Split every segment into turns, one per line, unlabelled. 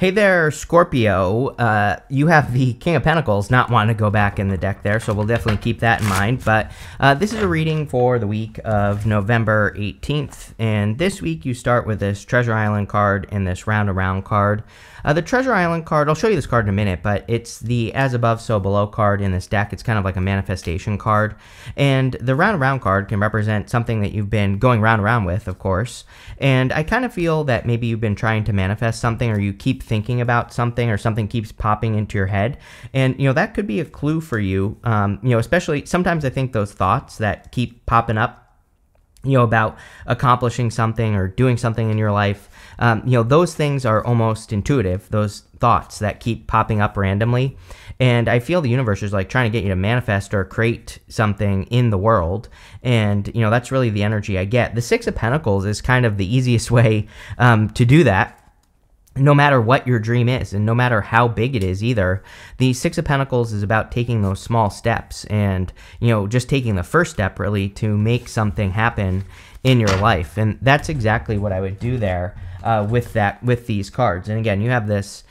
Hey there, Scorpio. You have the King of Pentacles not wanting to go back in the deck there, so we'll definitely keep that in mind. But this is a reading for the week of November 18th, and this week you start with this Treasure Island card and this Round Around card. The Treasure Island card, I'll show you this card in a minute, but it's the As Above, So Below card in this deck. It's kind of like a manifestation card. And the Round Around card can represent something that you've been going round and round with, of course. And I kind of feel that maybe you've been trying to manifest something, or you keep thinking about something, or something keeps popping into your head. And, that could be a clue for you, especially sometimes I think those thoughts that keep popping up, about accomplishing something or doing something in your life, those things are almost intuitive, those thoughts that keep popping up randomly. And I feel the universe is like trying to get you to manifest or create something in the world. And, that's really the energy I get. The Six of Pentacles is kind of the easiest way to do that. No matter what your dream is, and no matter how big it is either, the Six of Pentacles is about taking those small steps and, just taking the first step really to make something happen in your life. And that's exactly what I would do there with these cards. And again, you have this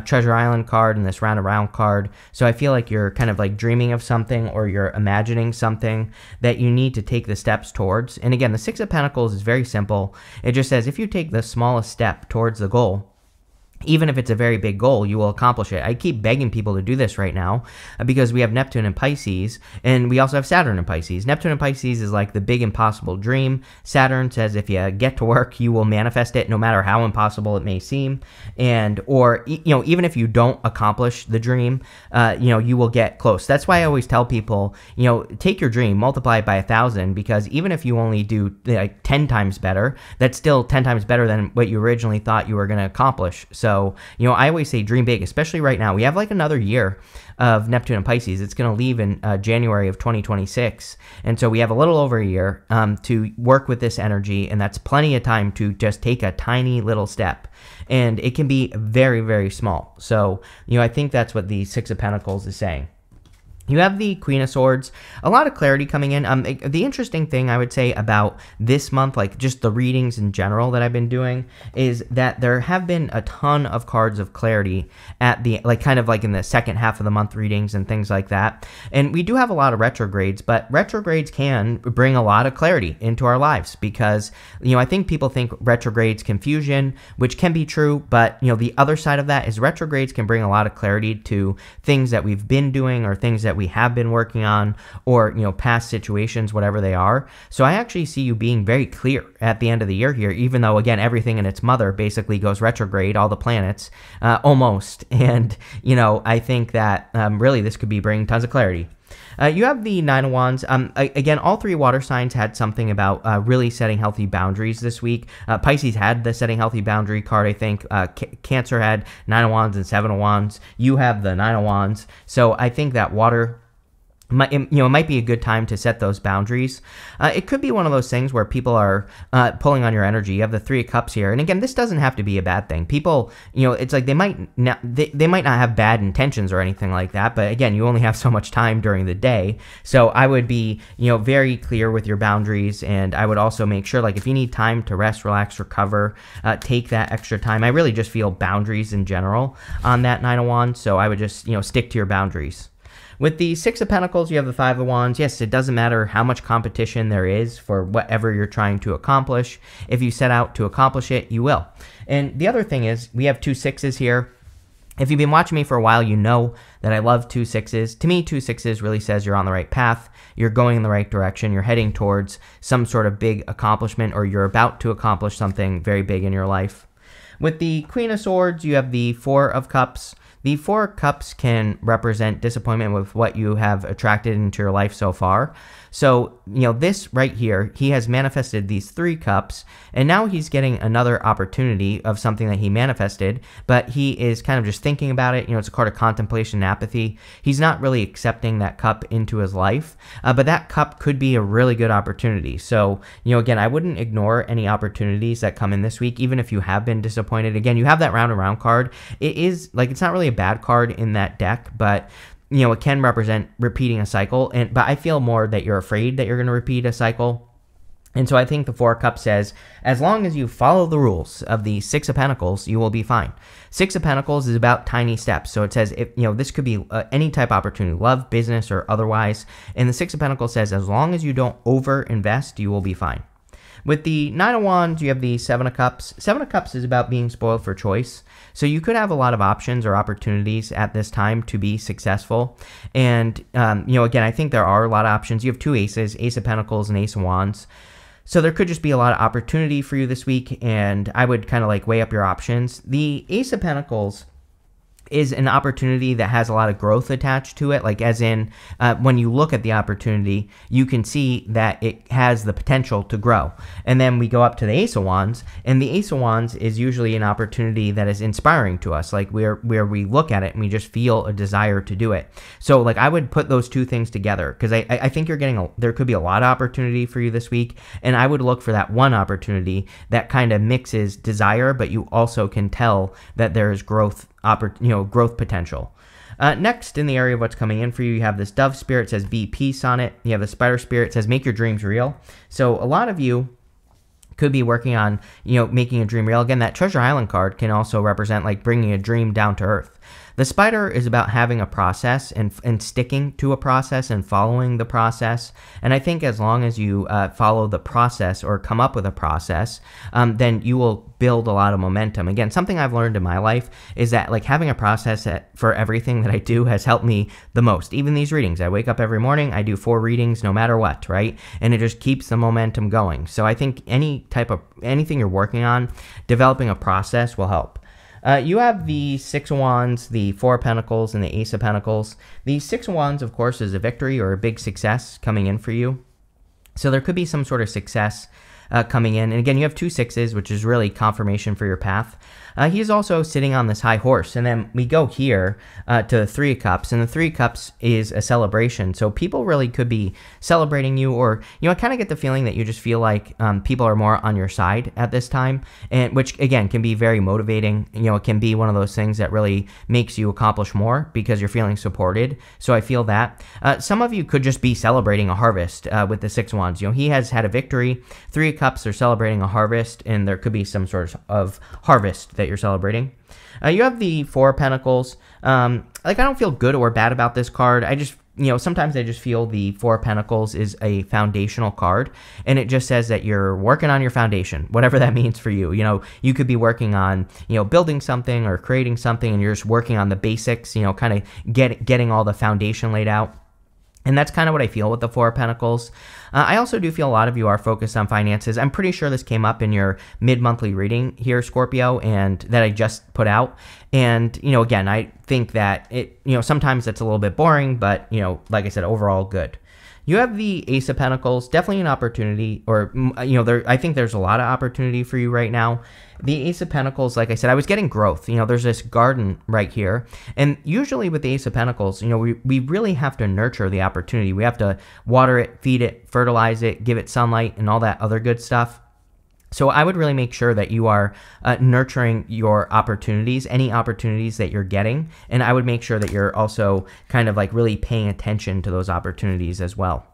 Treasure Island card and this Round Around card. So I feel like you're kind of like dreaming of something, or you're imagining something that you need to take the steps towards. And again, the Six of Pentacles is very simple. It just says if you take the smallest step towards the goal, even if it's a very big goal, you will accomplish it. I keep begging people to do this right now because we have Neptune in Pisces, and we also have Saturn in Pisces. Neptune in Pisces is like the big impossible dream. Saturn says if you get to work, you will manifest it no matter how impossible it may seem. Or even if you don't accomplish the dream, you will get close. That's why I always tell people, take your dream, multiply it by 1,000, because even if you only do like 10 times better, that's still 10 times better than what you originally thought you were going to accomplish. So, I always say dream big, especially right now. We have like another year of Neptune and Pisces. It's going to leave in January of 2026. And so we have a little over a year to work with this energy, and that's plenty of time to just take a tiny little step. And it can be very, very small. So, I think that's what the Six of Pentacles is saying. You have the Queen of Swords, a lot of clarity coming in. The interesting thing I would say about this month, like just the readings in general that I've been doing, is that there have been a ton of cards of clarity at the, kind of in the second half of the month readings and things like that. And we do have a lot of retrogrades, but retrogrades can bring a lot of clarity into our lives because, I think people think retrogrades confusion, which can be true, but, the other side of that is retrogrades can bring a lot of clarity to things that we've been doing or things that we have been working on, or past situations, whatever they are. So I actually see you being very clear at the end of the year here, even though again everything in its mother basically goes retrograde, all the planets almost. And I think that really this could be bringing tons of clarity. You have the Nine of Wands. Again, all three water signs had something about really setting healthy boundaries this week. Pisces had the setting healthy boundary card, I think. Cancer had Nine of Wands and Seven of Wands. You have the Nine of Wands. So I think that water it might be a good time to set those boundaries. It could be one of those things where people are pulling on your energy. You have the Three of Cups here, and again, this doesn't have to be a bad thing. People, it's like they might not have bad intentions or anything like that, but again, you only have so much time during the day. So I would be, very clear with your boundaries, and I would also make sure, if you need time to rest, relax, recover, take that extra time. I really just feel boundaries in general on that Nine of Wands, so I would just, stick to your boundaries. With the Six of Pentacles, you have the Five of Wands. Yes, it doesn't matter how much competition there is for whatever you're trying to accomplish. If you set out to accomplish it, you will. And the other thing is, we have two sixes here. If you've been watching me for a while, you know that I love two sixes. To me, two sixes really says you're on the right path. You're going in the right direction. You're heading towards some sort of big accomplishment, or you're about to accomplish something very big in your life. With the Queen of Swords, you have the Four of Cups. The Four of Cups can represent disappointment with what you have attracted into your life so far. So, this right here, he has manifested these Three Cups, and now he's getting another opportunity of something that he manifested, but he is kind of just thinking about it. It's a card of contemplation and apathy. He's not really accepting that cup into his life, but that cup could be a really good opportunity. So, again, I wouldn't ignore any opportunities that come in this week, even if you have been disappointed. Again, you have that Round Around card. It is, it's not really a bad card in that deck, but it can represent repeating a cycle. But I feel more that you're afraid that you're going to repeat a cycle. And so I think the Four of Cups says, as long as you follow the rules of the Six of Pentacles, you will be fine. Six of Pentacles is about tiny steps. So it says, this could be any type of opportunity, love, business, or otherwise. And the Six of Pentacles says, as long as you don't over-invest, you will be fine. With the Nine of Wands, you have the Seven of Cups. Seven of Cups is about being spoiled for choice. So you could have a lot of options or opportunities at this time to be successful. And, again, I think there are a lot of options. You have two aces, Ace of Pentacles and Ace of Wands. So there could just be a lot of opportunity for you this week, and I would kind of like weigh up your options. The Ace of Pentacles is an opportunity that has a lot of growth attached to it, like as in when you look at the opportunity, you can see that it has the potential to grow. And then we go up to the Ace of Wands, and the Ace of Wands is usually an opportunity that is inspiring to us, like where we look at it and we just feel a desire to do it. So like I would put those two things together, because I think you're getting there could be a lot of opportunity for you this week, and I would look for that one opportunity that kind of mixes desire, but you also can tell that there is growth potential. Next, in the area of what's coming in for you, you have this Dove Spirit, says be peace on it. You have the Spider Spirit, says make your dreams real. So a lot of you could be working on, making a dream real. Again, that Treasure Island card can also represent like bringing a dream down to earth. The Spider is about having a process and sticking to a process and following the process. And I think as long as you follow the process or come up with a process, then you will build a lot of momentum. Again, something I've learned in my life is that like having a process for everything that I do has helped me the most. Even these readings, I wake up every morning, I do 4 readings no matter what, right? And it just keeps the momentum going. So I think anything you're working on, developing a process will help. You have the Six of Wands, the Four of Pentacles, and the Ace of Pentacles. The Six of Wands, of course, is a victory or a big success coming in for you. So there could be some sort of success coming in. And again, you have 2 sixes, which is really confirmation for your path. He's also sitting on this high horse. And then we go here to the Three of Cups. And the Three of Cups is a celebration. So people really could be celebrating you, or, I kind of get the feeling that you just feel like people are more on your side at this time, and which, again, can be very motivating. It can be one of those things that really makes you accomplish more because you're feeling supported. So I feel that. Some of you could just be celebrating a harvest with the Six of Wands. He has had a victory. Three of Cups are celebrating a harvest, and there could be some sort of harvest that you're celebrating. You have the Four of Pentacles. I don't feel good or bad about this card. I just, sometimes I just feel the Four of Pentacles is a foundational card, and it just says that you're working on your foundation, whatever that means for you. You could be working on, building something or creating something, and you're just working on the basics, kind of getting all the foundation laid out. And that's kind of what I feel with the Four of Pentacles. I also do feel a lot of you are focused on finances. I'm pretty sure this came up in your mid-monthly reading here, Scorpio, and that I just put out. And, again, I think that it, sometimes that's a little bit boring, but, like I said, overall good. You have the Ace of Pentacles, definitely an opportunity, or, I think there's a lot of opportunity for you right now. The Ace of Pentacles, like I said, I was getting growth. There's this garden right here. And usually with the Ace of Pentacles, we really have to nurture the opportunity. We have to water it, feed it, fertilize it, give it sunlight, and all that other good stuff. So I would really make sure that you are nurturing your opportunities, any opportunities that you're getting, and I would make sure that you're also kind of like really paying attention to those opportunities as well.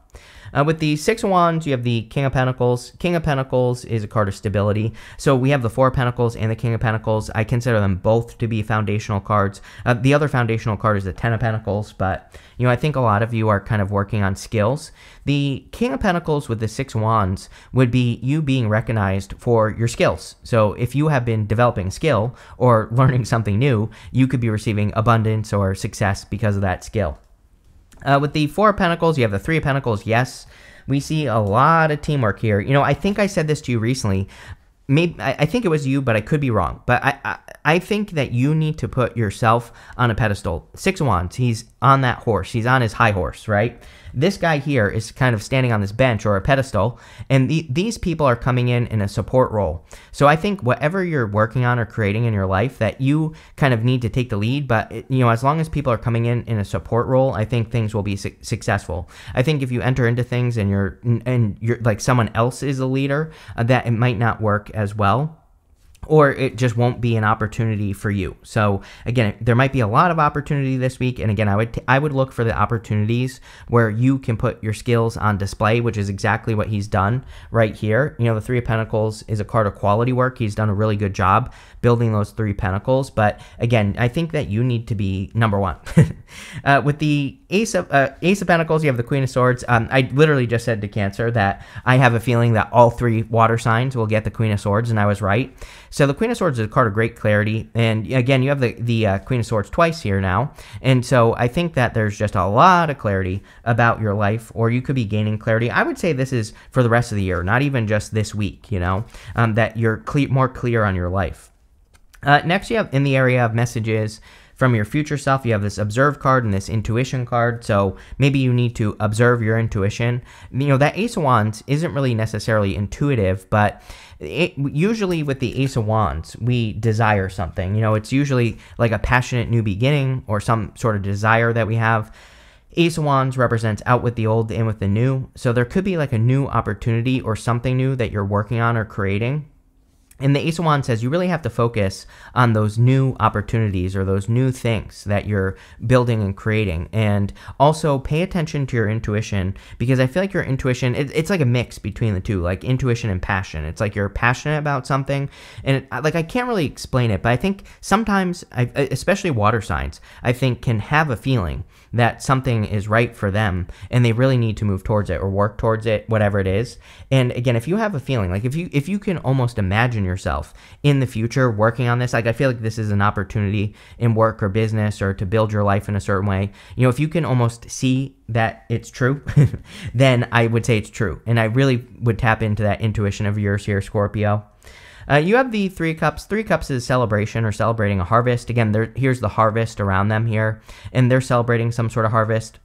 With the Six of Wands, you have the King of Pentacles. King of Pentacles is a card of stability. So we have the Four of Pentacles and the King of Pentacles. I consider them both to be foundational cards. The other foundational card is the Ten of Pentacles, but, I think a lot of you are kind of working on skills. The King of Pentacles with the Six of Wands would be you being recognized for your skills. So if you have been developing a skill or learning something new, you could be receiving abundance or success because of that skill. With the Four of Pentacles, you have the Three of Pentacles. Yes, we see a lot of teamwork here. I think I said this to you recently. Maybe I think it was you, but I could be wrong. But I think that you need to put yourself on a pedestal. Six of Wands, he's on that horse. He's on his high horse, right? This guy here is kind of standing on this bench or a pedestal, and these people are coming in a support role. So I think whatever you're working on or creating in your life, that you kind of need to take the lead, but as long as people are coming in a support role, I think things will be successful. I think if you enter into things and you're like someone else is a leader, that it might not work as well. or it just won't be an opportunity for you. So again, there might be a lot of opportunity this week, and again, I would look for the opportunities where you can put your skills on display, which is exactly what he's done right here. You know, the Three of Pentacles is a card of quality work. He's done a really good job building those Three Pentacles, but again, I think that you need to be number one. With the Ace of Pentacles, you have the Queen of Swords. I literally just said to Cancer that I have a feeling that all 3 water signs will get the Queen of Swords, and I was right. So the Queen of Swords is a card of great clarity, and again, you have the Queen of Swords twice here now, and so I think that there's just a lot of clarity about your life, or you could be gaining clarity. I would say this is for the rest of the year, not even just this week, you know, that you're more clear on your life. Next, you have in the area of messages from your future self, you have this observe card and this intuition card. So maybe you need to observe your intuition. You know, that Ace of Wands isn't really necessarily intuitive, but usually with the Ace of Wands, we desire something. You know, it's usually like a passionate new beginning or some sort of desire that we have. Ace of Wands represents out with the old, in with the new. So there could be like a new opportunity or something new that you're working on or creating. And the Ace of Wands says you really have to focus on those new opportunities or those new things that you're building and creating. And also pay attention to your intuition, because I feel like your intuition, it's like a mix between the two, like intuition and passion. It's like you're passionate about something. And I can't really explain it, but I think sometimes, especially water signs, I think can have a feeling that something is right for them and they really need to move towards it or work towards it, whatever it is. And again, if you have a feeling, like if you can almost imagine yourself in the future working on this, like I feel like this is an opportunity in work or business or to build your life in a certain way. You know, if you can almost see that it's true, then I would say it's true. And I really would tap into that intuition of yours here, Scorpio. You have the 3 cups. 3 cups is celebration or celebrating a harvest. Again, here's the harvest around them here, and they're celebrating some sort of harvest.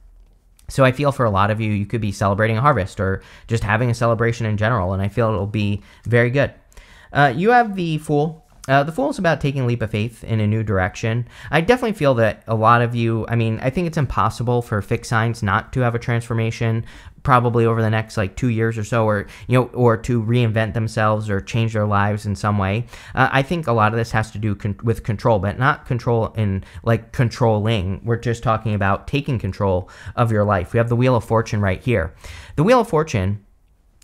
So I feel for a lot of you, you could be celebrating a harvest or just having a celebration in general, and I feel it'll be very good. You have the Fool. The Fool is about taking a leap of faith in a new direction. I definitely feel that a lot of you, I mean, I think it's impossible for fixed signs not to have a transformation probably over the next like 2 years or so, or, you know, or to reinvent themselves or change their lives in some way. I think a lot of this has to do with control, but not control in like controlling. We're just talking about taking control of your life. We have the Wheel of Fortune right here. The Wheel of Fortune,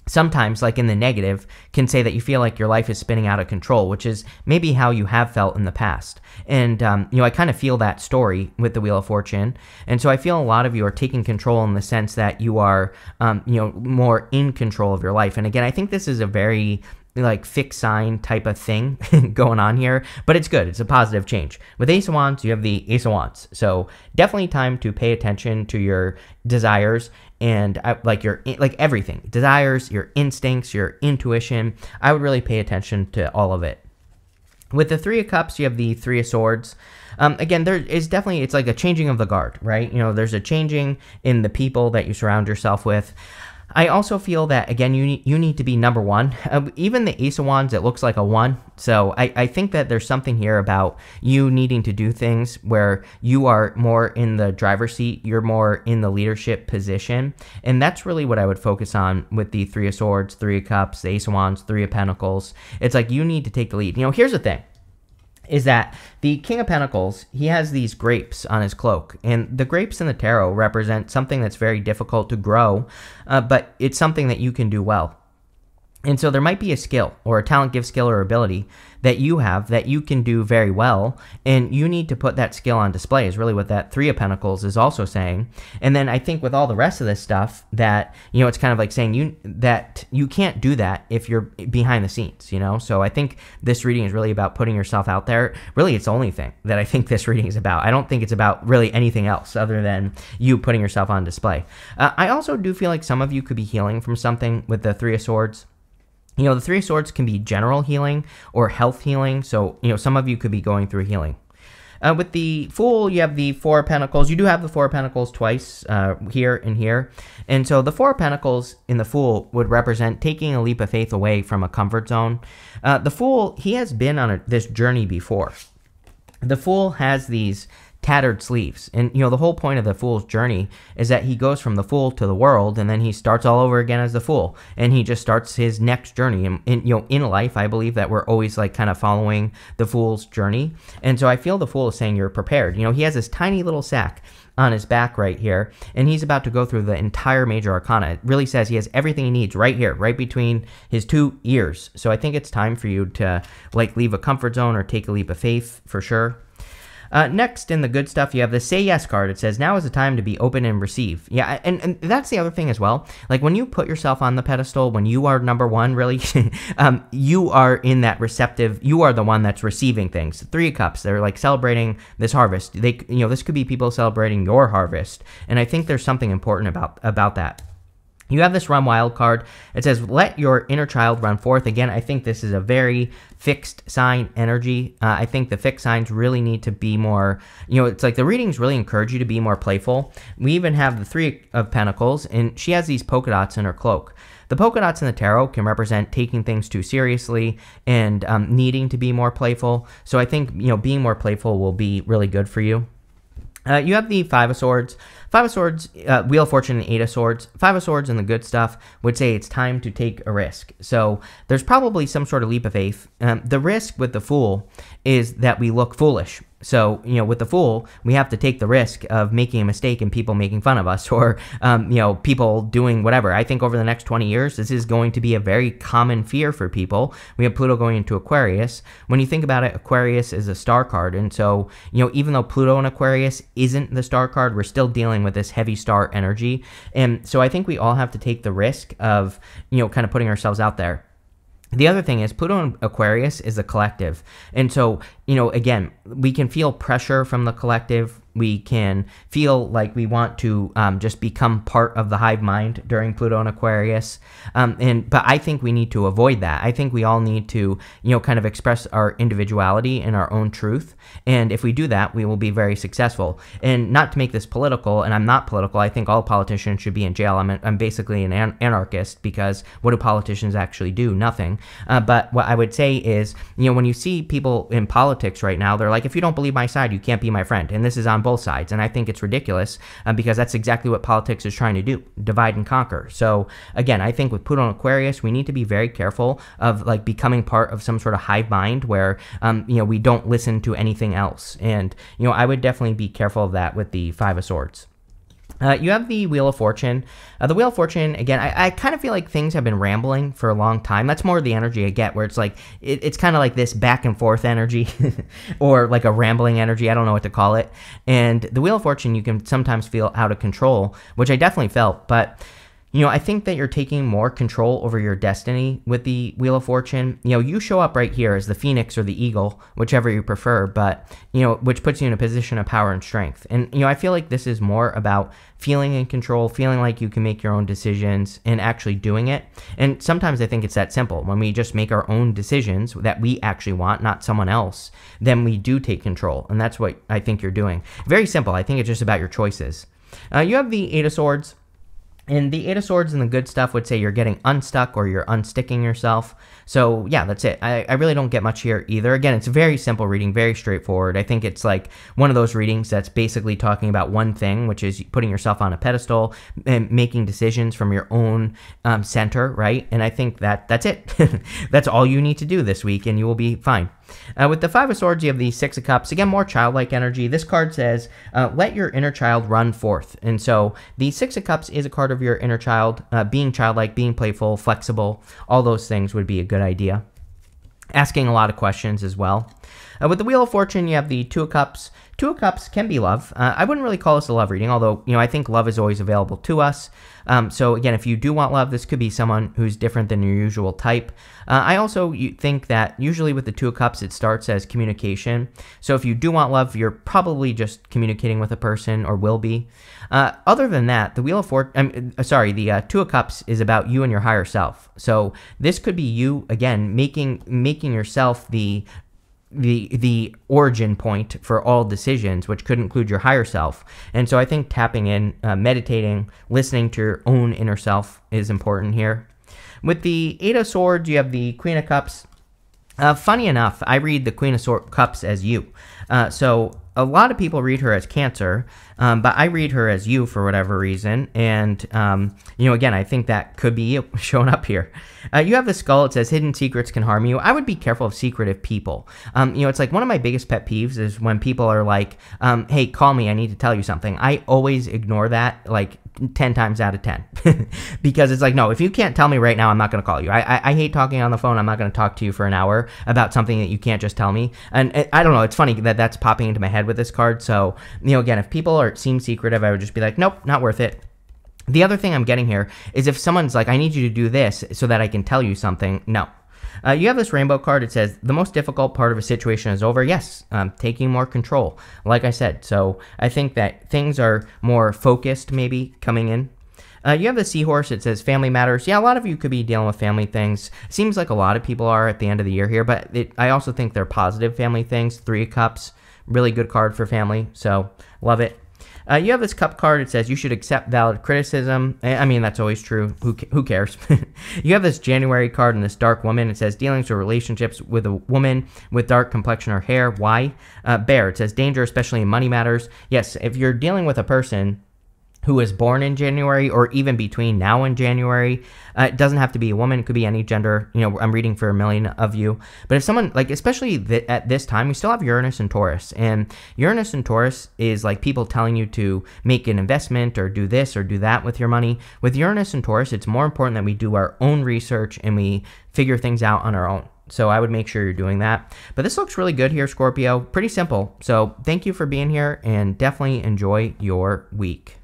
sometimes, like in the negative, can say that you feel like your life is spinning out of control, which is maybe how you have felt in the past. And, you know, I kind of feel that story with the Wheel of Fortune. And so I feel a lot of you are taking control in the sense that you are, you know, more in control of your life. And again, I think this is a very like fixed sign type of thing going on here, but it's good. It's a positive change. With Ace of Wands, you have the Ace of Wands. So definitely time to pay attention to your desires and like everything, desires, your instincts, your intuition. I would really pay attention to all of it. With the 3 of Cups, you have the 3 of Swords. Again, there is definitely, it's like a changing of the guard, right? You know, there's a changing in the people that you surround yourself with. I also feel that, again, you need to be number one. Even the Ace of Wands, it looks like a 1. So I think that there's something here about you needing to do things where you are more in the driver's seat. You're more in the leadership position. And that's really what I would focus on with the 3 of Swords, 3 of Cups, the Ace of Wands, 3 of Pentacles. It's like you need to take the lead. You know, here's the thing. Is that the King of Pentacles, he has these grapes on his cloak, and the grapes in the tarot represent something that's very difficult to grow, but it's something that you can do well. And so there might be a skill or a talent, gift, skill, or ability that you have that you can do very well, and you need to put that skill on display is really what that 3 of Pentacles is also saying. And then I think with all the rest of this stuff that, you know, it's kind of like saying that you can't do that if you're behind the scenes, you know? So I think this reading is really about putting yourself out there. Really, it's the only thing that I think this reading is about. I don't think it's about really anything else other than you putting yourself on display. I also do feel like some of you could be healing from something with the 3 of Swords. You know, the 3 of Swords can be general healing or health healing. So, you know, some of you could be going through healing. With the Fool, you have the 4 of Pentacles. You do have the 4 of Pentacles twice here and here. And so the 4 of Pentacles in the Fool would represent taking a leap of faith away from a comfort zone. The Fool, he has been on this journey before. The Fool has these tattered sleeves. And, the whole point of the Fool's journey is that he goes from the Fool to the world, and then he starts all over again as the Fool. And he just starts his next journey. And in life, I believe that we're always like kind of following the Fool's journey. And so I feel the Fool is saying you're prepared. He has this tiny little sack on his back right here, and he's about to go through the entire major arcana. It really says he has everything he needs right here, right between his 2 ears. So I think it's time for you to like leave a comfort zone or take a leap of faith for sure. Next, in the good stuff, you have the Say Yes card. It says, now is the time to be open and receive. Yeah, and that's the other thing as well. Like, when you put yourself on the pedestal, when you are number one, really, you are in that receptive, you are the one that's receiving things. 3 of Cups, they're like celebrating this harvest. This could be people celebrating your harvest. And I think there's something important about that. You have this Run Wild card. It says, let your inner child run forth. Again, I think this is a very fixed sign energy. I think the fixed signs really need to be more, it's like the readings really encourage you to be more playful. We even have the 3 of Pentacles, and she has these polka dots in her cloak. The polka dots in the tarot can represent taking things too seriously and needing to be more playful. So I think, being more playful will be really good for you. You have the 5 of Swords. 5 of Swords, Wheel of Fortune, and 8 of Swords. 5 of Swords and the good stuff would say it's time to take a risk. So there's probably some sort of leap of faith. The risk with the Fool is that we look foolish. So, with the Fool, we have to take the risk of making a mistake and people making fun of us or, people doing whatever. I think over the next 20 years, this is going to be a very common fear for people. We have Pluto going into Aquarius. When you think about it, Aquarius is a star card. And so, even though Pluto in Aquarius isn't the star card, we're still dealing with this heavy star energy. And so I think we all have to take the risk of, kind of putting ourselves out there. The other thing is Pluto in Aquarius is a collective. And so, again, we can feel pressure from the collective. We can feel like we want to just become part of the hive mind during Pluto in Aquarius. But I think we need to avoid that. I think we all need to, kind of express our individuality and our own truth. And if we do that, we will be very successful. And not to make this political, and I'm not political, I think all politicians should be in jail. I'm basically an anarchist because what do politicians actually do? Nothing. But what I would say is, when you see people in politics right now, they're like, if you don't believe my side, you can't be my friend. And this is on both sides. And I think it's ridiculous because that's exactly what politics is trying to do, divide and conquer. So again, I think with Pluto in Aquarius, we need to be very careful of like becoming part of some sort of hive mind where, we don't listen to anything else. And, I would definitely be careful of that with the 5 of Swords. You have the Wheel of Fortune. The Wheel of Fortune, again, I kind of feel like things have been rambling for a long time. That's more the energy I get, where it's like, it's kind of like this back and forth energy, or like a rambling energy. I don't know what to call it. And the Wheel of Fortune, you can sometimes feel out of control, which I definitely felt, but I think that you're taking more control over your destiny with the Wheel of Fortune. You show up right here as the Phoenix or the Eagle, whichever you prefer, but, which puts you in a position of power and strength. And, I feel like this is more about feeling in control, feeling like you can make your own decisions and actually doing it. And sometimes I think it's that simple. When we just make our own decisions that we actually want, not someone else, then we do take control. And that's what I think you're doing. Very simple. I think it's just about your choices. You have the 8 of Swords. And the 8 of Swords and the good stuff would say you're getting unstuck or you're unsticking yourself. So yeah, that's it. I really don't get much here either. Again, it's a very simple reading, very straightforward. I think it's like one of those readings that's basically talking about one thing, which is putting yourself on a pedestal and making decisions from your own center, right? And I think that's it. That's all you need to do this week and you will be fine. With the 5 of Swords, you have the 6 of Cups. Again, more childlike energy. This card says, let your inner child run forth. And so the 6 of Cups is a card of your inner child. Being childlike, being playful, flexible, all those things would be a good idea. Asking a lot of questions as well. With the Wheel of Fortune, you have the 2 of Cups. 2 of Cups can be love. I wouldn't really call this a love reading, although, I think love is always available to us. So again, if you do want love, this could be someone who's different than your usual type. I also think that usually with the 2 of Cups, it starts as communication. So if you do want love, you're probably just communicating with a person or will be. Other than that, the the 2 of Cups is about you and your higher self. So this could be you, again, making yourself the origin point for all decisions, which could include your higher self. And so I think tapping in, meditating, listening to your own inner self is important here. With the 8 of Swords, you have the Queen of Cups. Funny enough, I read the Queen of Cups as you. So a lot of people read her as Cancer, but I read her as you for whatever reason. And, again, I think that could be showing up here. You have the skull. It says hidden secrets can harm you. I would be careful of secretive people. It's like one of my biggest pet peeves is when people are like, hey, call me. I need to tell you something. I always ignore that like 10 times out of 10 because it's like, no, if you can't tell me right now, I'm not going to call you. I hate talking on the phone. I'm not going to talk to you for an hour about something that you can't just tell me. And I don't know. It's funny that that's popping into my head with this card. So, again, if people seem secretive, I would just be like, nope, not worth it. The other thing I'm getting here is if someone's like, I need you to do this so that I can tell you something. No. You have this rainbow card. It says the most difficult part of a situation is over. Yes, taking more control, like I said. So I think that things are more focused maybe coming in. You have the seahorse. It says family matters. Yeah, a lot of you could be dealing with family things. Seems like a lot of people are at the end of the year here, but I also think they're positive family things. 3 of Cups, really good card for family. So love it. You have this cup card. It says you should accept valid criticism. I mean, that's always true. Who cares? You have this January card and this dark woman. It says dealings or relationships with a woman with dark complexion or hair. Why? Bear. It says danger, especially in money matters. Yes, if you're dealing with a person who was born in January or even between now and January. It doesn't have to be a woman. It could be any gender. I'm reading for a million of you. But if someone, like, especially at this time, we still have Uranus and Taurus. And Uranus and Taurus is like people telling you to make an investment or do this or do that with your money. With Uranus and Taurus, it's more important that we do our own research and we figure things out on our own. So I would make sure you're doing that. But this looks really good here, Scorpio. Pretty simple. So thank you for being here and definitely enjoy your week.